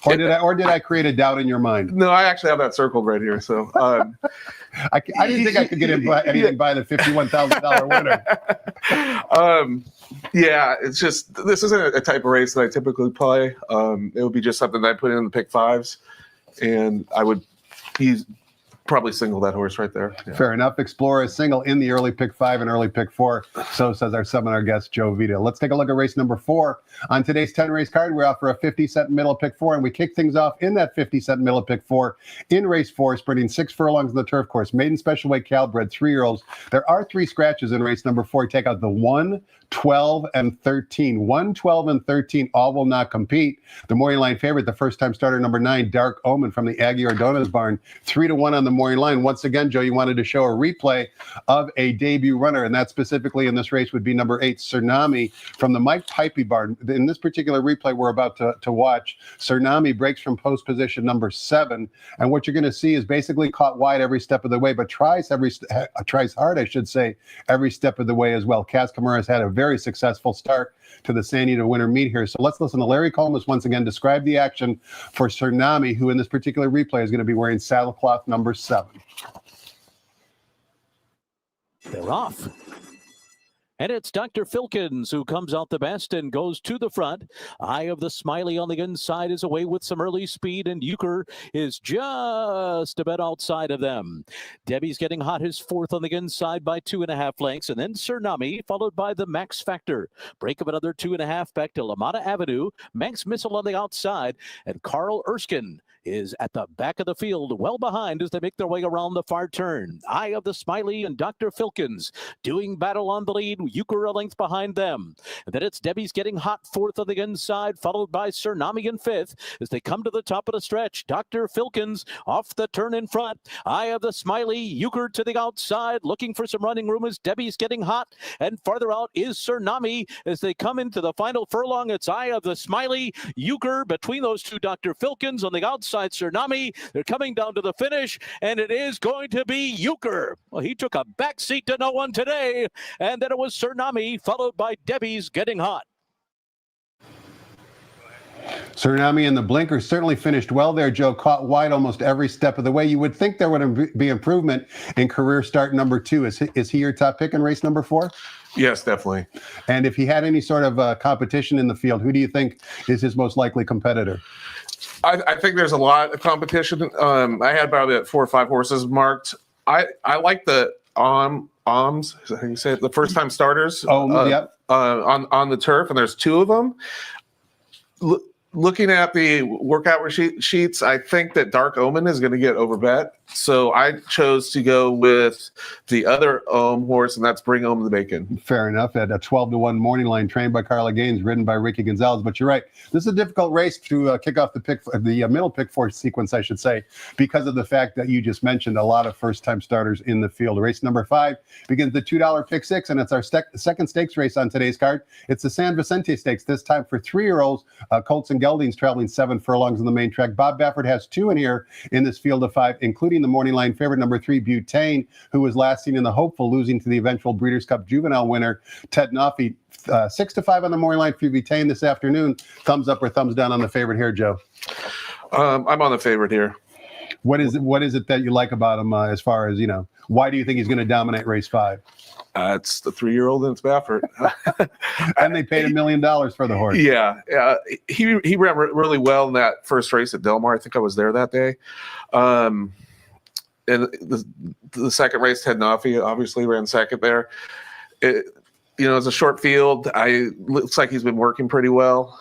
Or did I create a doubt in your mind? No, I actually have that circled right here. So I didn't think I could get anything by the $51,000 winner. Yeah, it's just this isn't a type of race that I typically play. It would be just something that I put in the pick fives, and I would probably single that horse right there. Yeah. Fair enough. Explorer is single in the early pick 5 and early pick 4. So says our seminar guest, Joe Vida. Let's take a look at race number 4. On today's 10 race card, we offer a 50-cent middle pick 4, and we kick things off in that 50-cent middle pick 4 in race 4, sprinting 6 furlongs in the turf course. Maiden special weight Calbred 3-year-olds. There are 3 scratches in race number 4. Take out the 1, 12, and 13. 1, 12, and 13 all will not compete. The morning line favorite, the first-time starter, number 9, Dark Omen from the Aggie Ordonez barn, 3-1 on the morning line. Once again, Joe, you wanted to show a replay of a debut runner, and that specifically in this race would be number 8, Tsunami from the Mike Pipey barn. In this particular replay we're about to watch, Tsunami breaks from post position number 7, and what you're going to see is basically caught wide every step of the way, but tries hard, I should say, every step of the way as well. Cas Camara has had a very successful start to the San Diego Winter Meet here. So let's listen to Larry Colmus once again describe the action for Tsunami, who in this particular replay is going to be wearing saddlecloth number 7. They're off. And it's Dr. Filkins who comes out the best and goes to the front. Eye of the Smiley on the inside is away with some early speed, and Euchre is just a bit outside of them. Debbie's getting hot, his 4th on the inside by 2.5 lengths, and then Tsunami, followed by the Max Factor. Break of another 2.5 back to Lamada Avenue. Max Missile on the outside, and Carl Erskine is at the back of the field, well behind as they make their way around the far turn. Eye of the Smiley and Dr. Filkins doing battle on the lead. Euchre a length behind them. And then it's Debbie's getting hot, 4th on the inside, followed by Tsunami in 5th as they come to the top of the stretch. Dr. Filkins off the turn in front. Eye of the Smiley, Euchre to the outside, looking for some running room as Debbie's getting hot. And farther out is Tsunami as they come into the final furlong. It's Eye of the Smiley, Euchre between those two. Dr. Filkins on the outside. Tsunami, they're coming down to the finish, and it is going to be Euchre. Well, he took a back seat to no one today, and then it was Tsunami, followed by Debbie's getting hot. Tsunami and the blinker certainly finished well there, Joe. Caught wide almost every step of the way. You would think there would be improvement in career start number 2. Is he your top pick in race number 4? Yes, definitely. And if he had any sort of competition in the field, who do you think is his most likely competitor? I think there's a lot of competition. I had probably 4 or 5 horses marked. I like the OMS, is that how you say it? The first time starters. Yep. On the turf, and there's 2 of them. Looking at the workout sheets, I think that Dark Omen is going to get overbet. So I chose to go with the other horse, and that's Bring Home the Bacon. Fair enough. At a 12-1 morning line, trained by Carla Gaines, ridden by Ricky Gonzalez. But you're right. This is a difficult race to kick off the middle pick 4 sequence, I should say, because of the fact that you just mentioned a lot of first-time starters in the field. Race number 5 begins the $2 pick 6, and it's our second stakes race on today's card. It's the San Vicente Stakes, this time for 3-year-olds. Colts and Geldings traveling 7 furlongs on the main track. Bob Baffert has 2 in here in this field of 5, including the morning line favorite, number 3, Butane, who was last seen in the hopeful, losing to the eventual Breeders' Cup Juvenile winner, Ted Noffey. 6-5 on the morning line for Butane this afternoon. Thumbs up or thumbs down on the favorite here, Joe? I'm on the favorite here. What is it that you like about him as far as, why do you think he's going to dominate race 5? It's the 3-year-old, and it's Baffert. And they paid $1 million for the horse. Yeah. He ran really well in that first race at Del Mar. I think I was there that day. And the second race, Ted Noffey obviously ran second there. It's a short field. Looks like he's been working pretty well.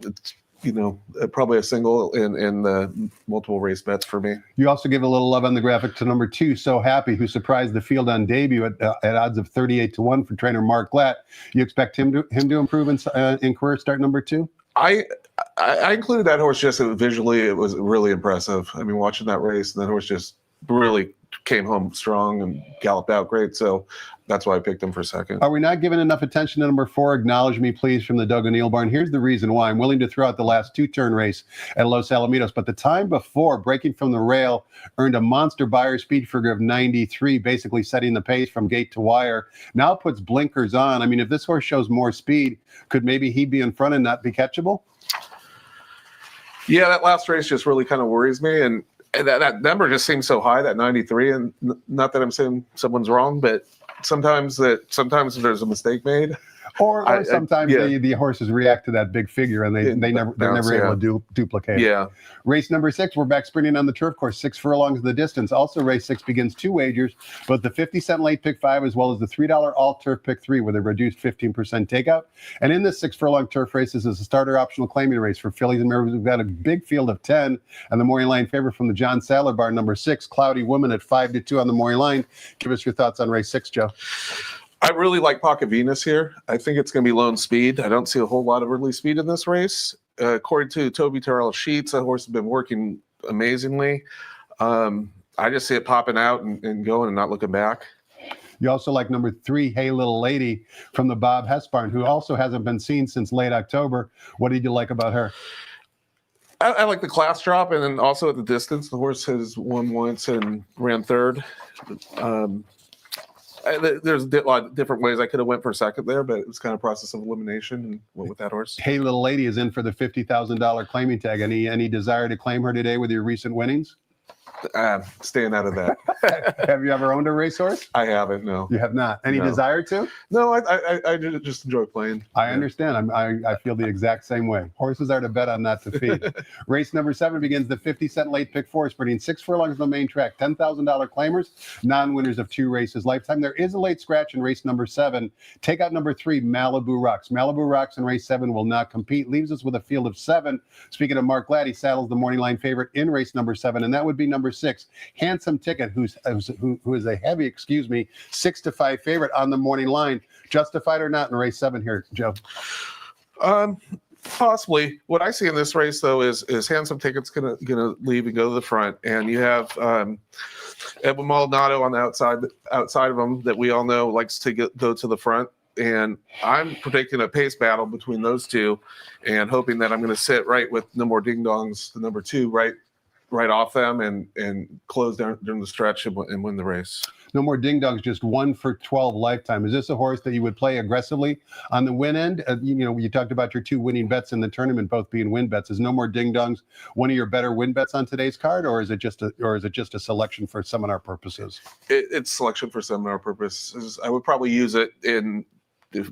It's, probably a single in the multiple race bets for me. You also give a little love on the graphic to number 2, So Happy, who surprised the field on debut at odds of 38-1 for trainer Mark Glatt. You expect him to improve in career start number 2? I included that horse just visually. It was really impressive. I mean, watching that race, and that horse just really came home strong and galloped out great. So that's why I picked him for second. Are we not giving enough attention to number 4, Acknowledge Me Please, from the Doug O'Neill barn? Here's the reason why. I'm willing to throw out the last 2-turn race at Los Alamitos, but the time before, breaking from the rail, earned a monster Beyer speed figure of 93, basically setting the pace from gate to wire. Now puts blinkers on. I mean, if this horse shows more speed, could maybe he be in front and not be catchable? Yeah, that last race just really kind of worries me, and that number just seems so high, that 93. And not that I'm saying someone's wrong, but sometimes there's a mistake made. Or sometimes the horses react to that big figure and they're never able to duplicate. Yeah. Race number 6, we're back sprinting on the turf course, 6 furlongs the distance. Also, race 6 begins 2 wagers, both the 50-cent late pick 5 as well as the $3 all turf pick 3 with a reduced 15% takeout. And in this 6 furlong turf race, this is a starter optional claiming race for fillies and mares. We've got a big field of 10, and the morning line favorite from the John Sadler barn, number 6, Cloudy Woman at 5-2 on the morning line. Give us your thoughts on race 6, Joe. I really like Pocket Venus here. I think it's going to be lone speed. I don't see a whole lot of early speed in this race. According to Toby Terrell Sheets, the horse has been working amazingly. I just see it popping out and going and not looking back. You also like number 3, Hey Little Lady from the Bob Hess barn, who also hasn't been seen since late October. What did you like about her? I like the class drop, and then also at the distance. The horse has won once and ran third. There's a lot of different ways I could have went for a second there, but it was kind of a process of elimination and went with that horse. Hey Little Lady is in for the $50,000 claiming tag. Any desire to claim her today with your recent winnings? Staying out of that. Have you ever owned a racehorse? I haven't, no. You have not. Any No. desire to? No, I just enjoy playing. I understand. I feel the exact same way. Horses are to bet on, not to feed. Race number 7 begins the 50-cent late pick 4, sprinting 6 furlongs on the main track. $10,000 claimers, non-winners of 2 races lifetime. There is a late scratch in race number 7. Take out number 3, Malibu Rocks. Malibu Rocks in race 7 will not compete. Leaves us with a field of 7. Speaking of Mark Ladd, he saddles the morning line favorite in race number 7, and that would be number 6, Handsome Ticket, who is a heavy, 6-5 favorite on the morning line. Justified or not in race 7 here, Joe? Possibly. What I see in this race, though, is Handsome Ticket's gonna leave and go to the front, and you have Edwin Maldonado on the outside of him that we all know likes to go to the front. And I'm predicting a pace battle between those two, and hoping that I'm going to sit right with No More Ding Dongs, the number 2, right off them, and close during the stretch and win the race. No More Ding Dongs, just 1 for 12 lifetime. Is this a horse that you would play aggressively on the win end? You talked about your 2 winning bets in the tournament, both being win bets. Is No More Ding Dongs one of your better win bets on today's card, or is it just a selection for seminar purposes? It's selection for seminar purposes. I would probably use it in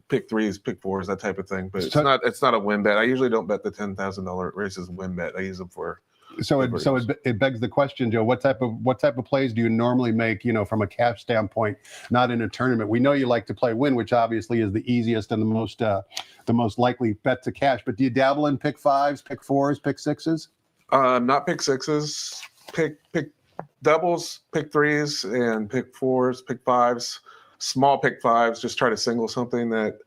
pick 3s, pick 4s, that type of thing. But it's not a win bet. I usually don't bet the $10,000 races win bet. I use them for. So it begs the question, Joe. What type of plays do you normally make? From a cash standpoint, not in a tournament. We know you like to play win, which obviously is the easiest and the most likely bet to cash. But do you dabble in pick 5s, pick 4s, pick 6s? Not pick 6s. Pick doubles, pick 3s, and pick 4s, pick 5s. Small pick 5s. Just try to single something that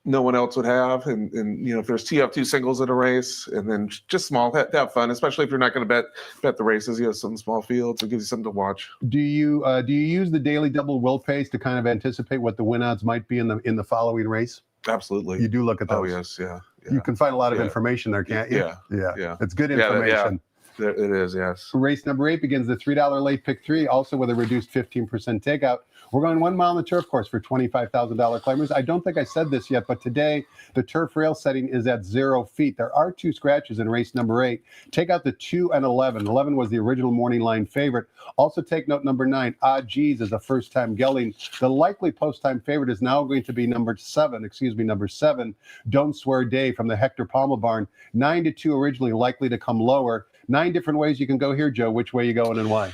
no one else would have, and if there's you have 2 singles in a race, and then just small, have fun, especially if you're not going to bet the races. You have some small fields, it gives you something to watch. Do you use the daily double will pays to kind of anticipate what the win odds might be in the following race? Absolutely. You do look at those. Oh yes, yeah. You can find a lot of information there, can't you? Yeah. It's good information. It is, yes. Race number 8 begins the $3 late pick 3, also with a reduced 15% takeout. We're going 1 mile on the turf course for $25,000 claimers. I don't think I said this yet, but today the turf rail setting is at 0 feet. There are 2 scratches in race number 8. Take out the 2 and 11. 11 was the original morning line favorite. Also take note number 9, Odd G's is a first-time gelding. The likely post-time favorite is now going to be number 7, Don't Swear Dave from the Hector Palma barn. 9-2 originally, likely to come lower. 9 different ways you can go here, Joe. Which way you going and why?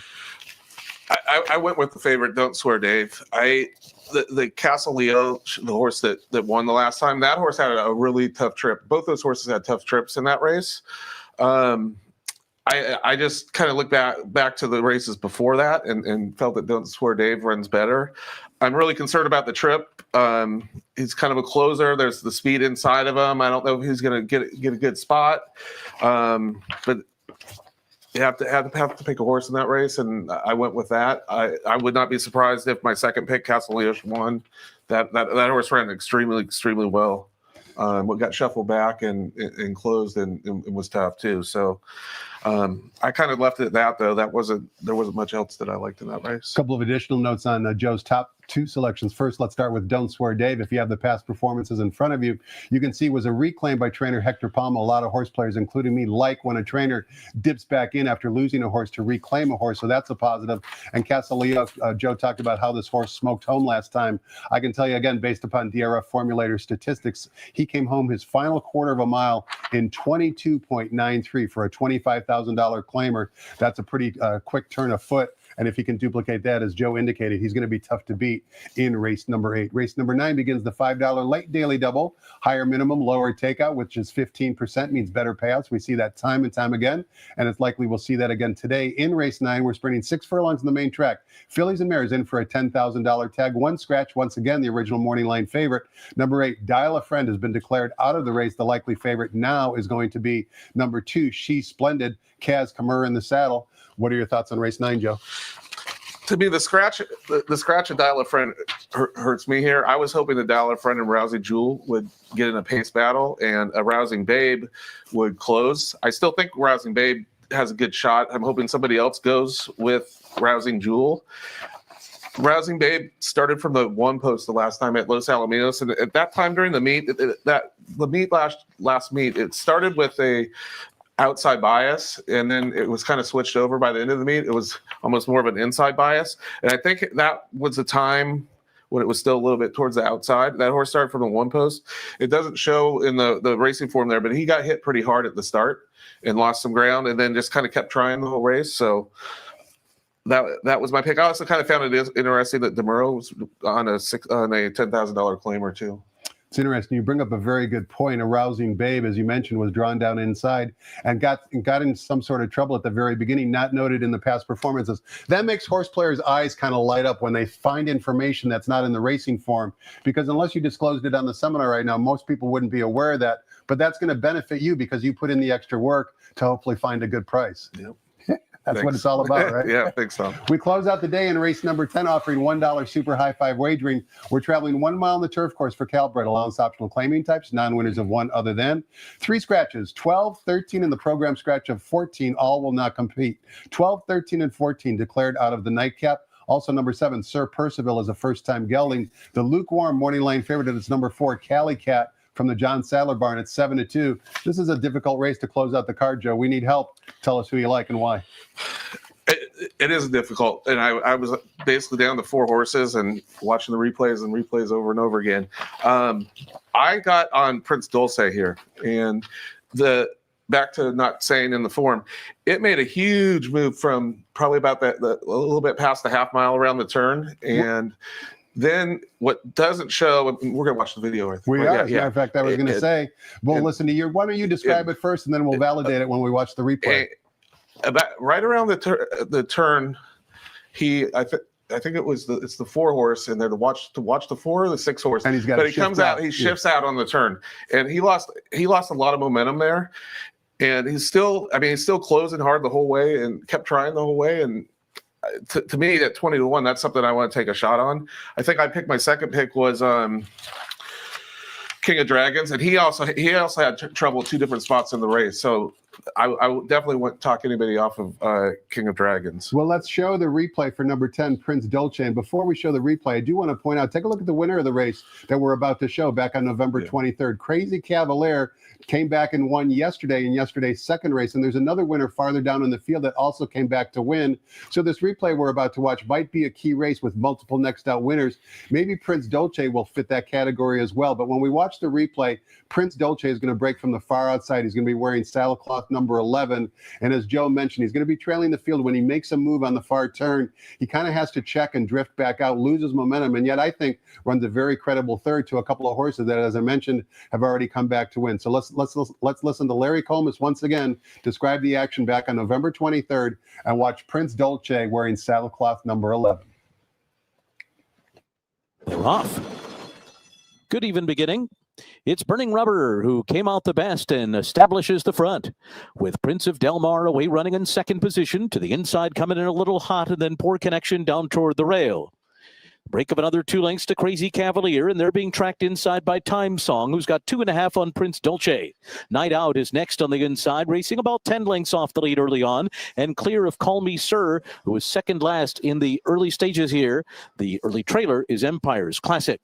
I went with the favorite, Don't Swear Dave. The Castle Leo, the horse that won the last time, that horse had a really tough trip. Both those horses had tough trips in that race. I just kind of looked back to the races before that and felt that Don't Swear Dave runs better. I'm really concerned about the trip. He's kind of a closer. There's the speed inside of him. I don't know if he's going to get a good spot. But you have to pick a horse in that race, and I went with that. I would not be surprised if my second pick, Castle Leosh, won. That horse ran extremely well. Got shuffled back and closed and was tough too. So I kind of left it at that, though. There wasn't much else that I liked in that race. A couple of additional notes on Joe's top 2 selections. First, let's start with Don't Swear Dave. If you have the past performances in front of you, you can see was a reclaim by trainer Hector Palma. A lot of horse players, including me, like when a trainer dips back in after losing a horse to reclaim a horse, so that's a positive. And Casaleo, Joe talked about how this horse smoked home last time. I can tell you again, based upon DRF formulator statistics, he came home his final quarter of a mile in 22.93 for a $25,000 claimer. That's a pretty quick turn of foot. And if he can duplicate that, as Joe indicated, he's going to be tough to beat in race number 8. Race number 9 begins the $5 late daily double, higher minimum, lower takeout, which is 15%, means better payouts. We see that time and time again, and it's likely we'll see that again today. In race 9, we're sprinting 6 furlongs on the main track. Fillies and Mares in for a $10,000 tag. 1 scratch, once again, the original morning line favorite. Number 8, Dial a Friend, has been declared out of the race. The likely favorite now is going to be number 2, She's Splendid, Kaz Kamur in the saddle. What are your thoughts on race 9, Joe? To me, the scratch of Dial a Friend hurts me here. I was hoping that Dial a Friend and Rousing Jewel would get in a pace battle and a Rousing Babe would close. I still think Rousing Babe has a good shot. I'm hoping somebody else goes with Rousing Jewel. Rousing Babe started from the 1 post the last time at Los Alamitos, and at that time during the meet, last meet, it started with a outside bias, and then it was kind of switched over by the end of the meet. It was almost more of an inside bias, and I think that was the time when it was still a little bit towards the outside. That horse started from the 1 post. It doesn't show in the racing form there, but he got hit pretty hard at the start and lost some ground, and then just kind of kept trying the whole race. So that was my pick. I also kind of found it interesting that DeMuro was on a $10,000 claimer too. It's interesting. You bring up a very good point. A Rousing Babe, as you mentioned, was drawn down inside and got in some sort of trouble at the very beginning, not noted in the past performances. That makes horse players' eyes kind of light up when they find information that's not in the racing form, because unless you disclosed it on the seminar right now, most people wouldn't be aware of that. But that's going to benefit you because you put in the extra work to hopefully find a good price. Yep. That's what it's all about, right? Yeah, I think so. We close out the day in race number 10, offering $1 super high 5 wagering. We're traveling 1 mile on the turf course for Calbred, allowance optional claiming types, non-winners of 1 other than. 3 scratches, 12, 13, and the program scratch of 14, all will not compete. 12, 13, and 14 declared out of the nightcap. Also, number 7, Sir Percival is a first-time gelding. The lukewarm morning line favorite is number 4, Cali Cat, from the John Sadler barn at 7-2. This is a difficult race to close out the card, Joe. We need help. Tell us who you like and why. It is difficult, and I was basically down to 4 horses and watching the replays over and over again. I got on Prince Dulce here, and back to not saying in the form, it made a huge move from probably about a little bit past the half mile around the turn, and then what doesn't show, we're going to watch the video. I think. We are. As a matter of fact, I was going to say, we'll listen to why don't you describe it first, and then we'll validate it when we watch the replay. About right around the turn, I think it's the 4 horse in there to watch the 4 or the 6 horse. And he comes out, he shifts out on the turn, and he lost a lot of momentum there, and he's still closing hard the whole way and kept trying the whole way. And to me, at 20-1, that's something I want to take a shot on. I think I picked my second pick was King of Dragons, and he also had trouble at 2 different spots in the race. So I definitely wouldn't talk anybody off of King of Dragons. Well, let's show the replay for number 10, Prince Dolce. And before we show the replay, I do want to point out, take a look at the winner of the race that we're about to show back on November 23rd. Crazy Cavalier came back and won yesterday in yesterday's second race. And there's another winner farther down in the field that also came back to win. So this replay we're about to watch might be a key race with multiple next out winners. Maybe Prince Dolce will fit that category as well. But when we watch the replay, Prince Dolce is going to break from the far outside. He's going to be wearing saddlecloth number 11. And as Joe mentioned, he's going to be trailing the field. When he makes a move on the far turn, he kind of has to check and drift back out, loses momentum, and yet I think runs a very credible third to a couple of horses that, as I mentioned, have already come back to win. So let's listen to Larry Comas once again describe the action back on November 23rd and watch Prince Dolce wearing saddlecloth number 11. They're off. Good even beginning. It's Burning Rubber who came out the best and establishes the front, with Prince of Del Mar away running in second position, to the inside coming in a little hot, and then poor connection down toward the rail. Break of another 2 lengths to Crazy Cavalier, and they're being tracked inside by Time Song, who's got 2.5 on Prince Dolce. Night Out is next on the inside, racing about 10 lengths off the lead early on, and clear of Call Me Sir, who was second last in the early stages here. The early trailer is Empire's Classic.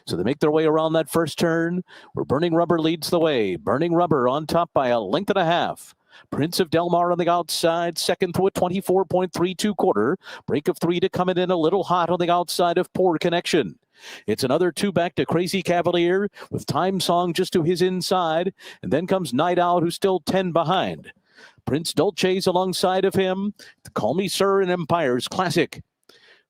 So they make their way around that first turn, where Burning Rubber leads the way. Burning Rubber on top by 1.5 lengths. Prince of Del Mar on the outside, second through a 24.32 quarter. Break of 3 to come in a little hot on the outside of Poor Connection. It's another 2 back to Crazy Cavalier with Time Song just to his inside. And then comes Night Out, who's still 10 behind. Prince Dolce's alongside of him. Call Me Sir and Empire's Classic.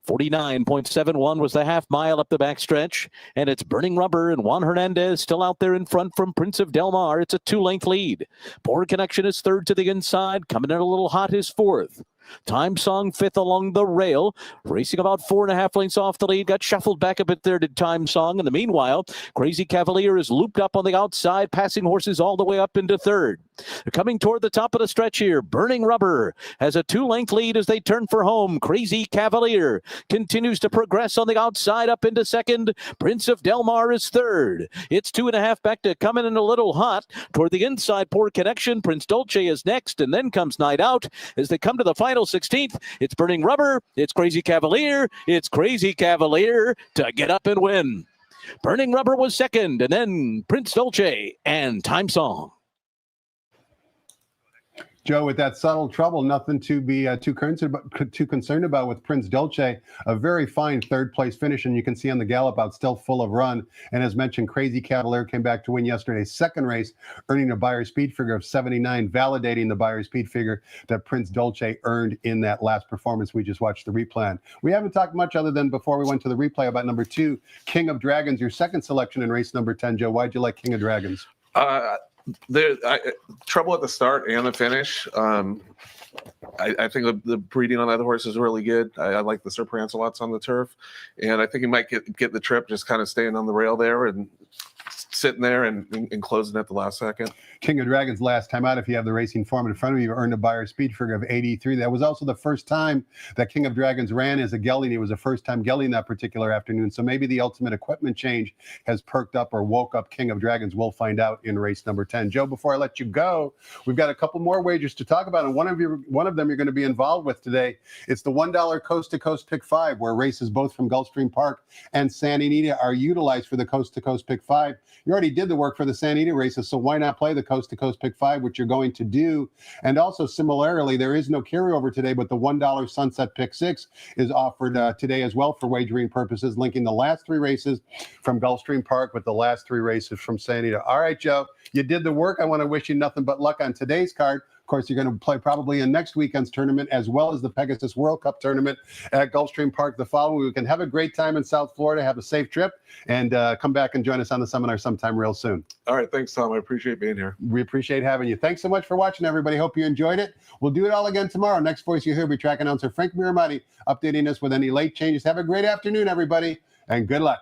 49.71 was the half mile up the backstretch, and it's Burning Rubber and Juan Hernandez still out there in front from Prince of Del Mar. It's a 2-length lead. Poor Connection is third to the inside. Coming in a little hot is fourth. Time Song fifth along the rail, racing about 4.5 lengths off the lead. Got shuffled back a bit there to Time Song. In the meanwhile, Crazy Cavalier is looped up on the outside, passing horses all the way up into third. They're coming toward the top of the stretch here. Burning Rubber has a 2-length lead as they turn for home. Crazy Cavalier continues to progress on the outside up into second. Prince of Del Mar is third. It's 2.5 back to coming in a little hot toward the inside. Poor Connection. Prince Dolce is next, and then comes Night Out as they come to the final 16th. It's Burning Rubber. It's Crazy Cavalier. It's Crazy Cavalier to get up and win. Burning Rubber was second, and then Prince Dolce and Time Song. Joe, with that subtle trouble, nothing to be too concerned about with Prince Dolce. A very fine third-place finish, and you can see on the gallop out still full of run. And as mentioned, Crazy Cavalier came back to win yesterday's second race, earning a Beyer speed figure of 79, validating the Beyer speed figure that Prince Dolce earned in that last performance we just watched the replay on. We haven't talked much other than before we went to the replay about number 2, King of Dragons, your second selection in race number 10. Joe, why'd you like King of Dragons? Trouble at the start and the finish. I think the breeding on that horse is really good. I like the Sir Prancelots on the turf, and I think he might get the trip, just kind of staying on the rail there and sitting there and closing at the last second. King of Dragons last time out, if you have the racing form in front of you, earned a Beyer speed figure of 83. That was also the first time that King of Dragons ran as a gelding. It was the first time gelding that particular afternoon. So maybe the ultimate equipment change has perked up or woke up King of Dragons. We'll find out in race number 10. Joe, before I let you go, we've got a couple more wagers to talk about, and one of them you're going to be involved with today. It's the $1 Coast to Coast Pick 5, where races both from Gulfstream Park and Santa Anita are utilized for the Coast to Coast Pick 5. You already did the work for the Santa Anita races, so why not play the Coast to Coast Pick 5, which you're going to do? And also, similarly, there is no carryover today, but the $1 Sunset Pick 6 is offered today as well for wagering purposes, linking the last 3 races from Gulfstream Park with the last 3 races from Santa Anita. All right, Joe, you did the work. I want to wish you nothing but luck on today's card. Of course, you're going to play probably in next weekend's tournament, as well as the Pegasus World Cup tournament at Gulfstream Park the following weekend. Have a great time in South Florida. Have a safe trip, and come back and join us on the seminar sometime real soon. All right. Thanks, Tom. I appreciate being here. We appreciate having you. Thanks so much for watching, everybody. Hope you enjoyed it. We'll do it all again tomorrow. Next voice you hear will be track announcer Frank Miramati, updating us with any late changes. Have a great afternoon, everybody, and good luck.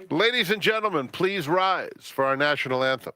Ladies and gentlemen, please rise for our national anthem.